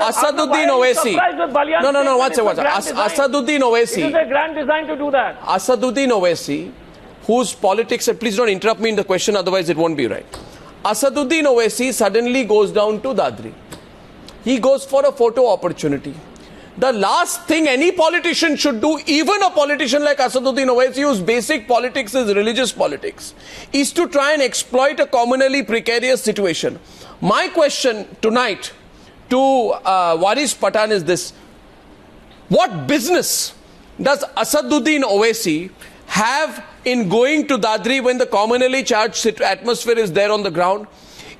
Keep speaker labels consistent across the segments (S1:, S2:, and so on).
S1: Asaduddin Owaisi. No. One second. Asaduddin Owaisi.
S2: It is a grand design to do that.
S1: Asaduddin Owaisi, whose politics, and please don't interrupt me in the question, otherwise it won't be right. Asaduddin Owaisi suddenly goes down to Dadri. He goes for a photo opportunity. The last thing any politician should do, even a politician like Asaduddin Owaisi, whose basic politics is religious politics, is to try and exploit a communally precarious situation. My question tonight to Waris Pathan is this: what business does Asaduddin Owaisi have in going to Dadri when the communally charged atmosphere is there on the ground?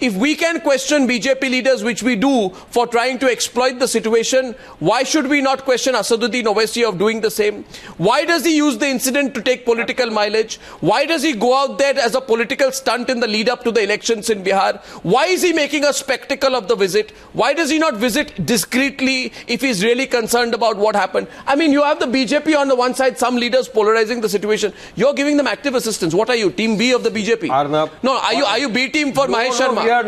S1: If we can question BJP leaders, which we do, for trying to exploit the situation, why should we not question Asaduddin Owaisi of doing the same? Why does he use the incident to take political mileage? Why does he go out there as a political stunt in the lead up to the elections in Bihar? Why is he making a spectacle of the visit? Why does he not visit discreetly if he's really concerned about what happened? I mean, you have the BJP on the one side, some leaders polarizing the situation. You're giving them active assistance. What are you, team B of the BJP?
S3: Arnab.
S1: No, are you B team for Mahesh Sharma?
S3: Are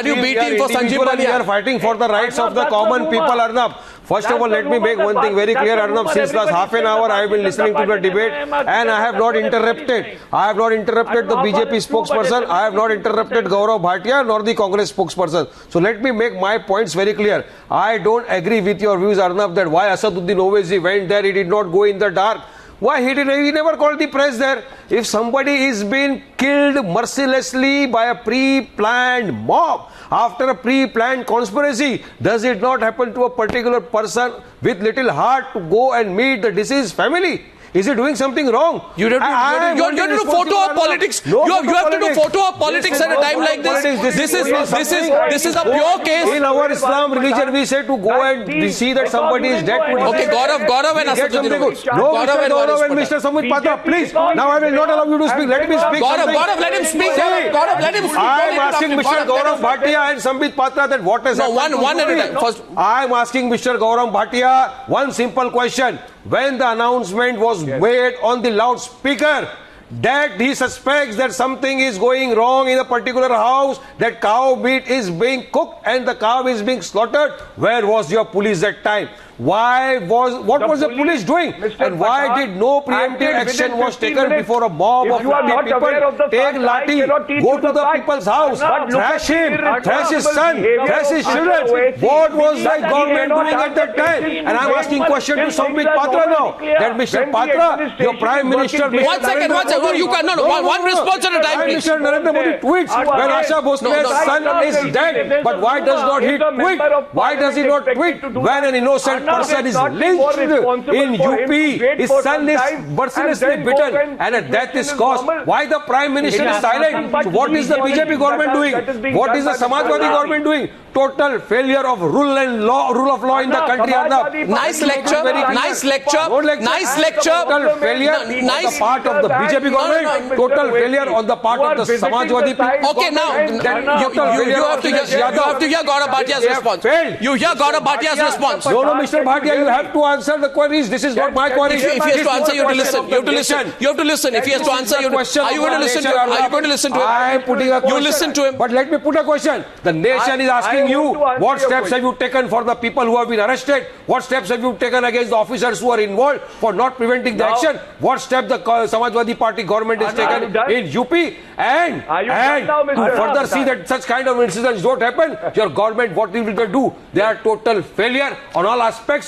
S3: you
S1: B team for Sanjeev Balia?
S3: We are fighting for the rights of the common people, Arnab. First of all, let me make one thing very clear, Arnab. Since last half an hour, I have been listening to the debate and I have not interrupted. I have not interrupted the BJP spokesperson. I have not interrupted Gaurav Bhatia nor the Congress spokesperson. So let me make my points very clear. I don't agree with your views, Arnab, that why Asaduddin Owaisi went there, he did not go in the dark. Why he never called the press there? If somebody is being killed mercilessly by a pre-planned mob, after a pre-planned conspiracy, does it not happen to a particular person with little heart to go and meet the deceased family? Is he doing something wrong?
S1: You have to do photo of politics. You have to do photo of politics at a time like this. This is a pure case.
S3: In our Islam religion, we say to go and see that somebody is dead.
S1: Okay, Gaurav and Asaduddin.
S3: No, Gaurav and Mr. Samit Patra, please. Now I will not allow you to speak. Let me speak.
S1: Gaurav, let him speak. Gaurav, let him speak.
S3: I am asking Mr. Gaurav Bhatia and Samit Patra that what has happened.
S1: No, one at a time. First,
S3: I am asking Mr. Gaurav Bhatia one simple question. When the announcement was made on the loudspeaker that he suspects that something is going wrong in a particular house, that cow meat is being cooked and the cow is being slaughtered, where was your police that time? What was the police doing? And why did no preemptive action was taken before a mob of 50 people take Lati, go to the people's house, thrash him, thrash his son, thrash his children? What was the government doing at that time? And I'm asking question to Samit Patra now. That Mr. Patra, your Prime Minister...
S1: One second. You can, one response at a time, please.
S3: Prime Minister Narendra Modi tweets when Asha Bhosle's son is dead. But why does not he tweet? Why does he not tweet when an innocent person is lynched in UP, his son is mercilessly beaten and a death is caused? Why the Prime Minister is silent? What is the BJP government doing? What is the Samajwadi government doing? Total failure of rule of law in the country.
S1: Nice lecture.
S3: Total failure on the part of the BJP government. Total failure on the part of the Samajwadi people.
S1: Okay, now you have to hear Gaurav Bhatia's response. You hear Gaurav Bhatia's response.
S3: No, Mr. Bhatia, you have to answer the queries. This is not my query.
S1: If he has to answer, you have to listen. You have to listen. If he has to answer, are you going to listen to him? Are you going to listen to him?
S3: I am putting a question.
S1: You listen to him.
S3: But let me put a question. The nation is asking you, what steps have you taken for the people who have been arrested? What steps have you taken against the officers who are involved for not preventing the action? What step the Samajwadi Party government has taken in UP? And to further see that such kind of incidents don't happen, your government, what will they do? They are total failure on all aspects.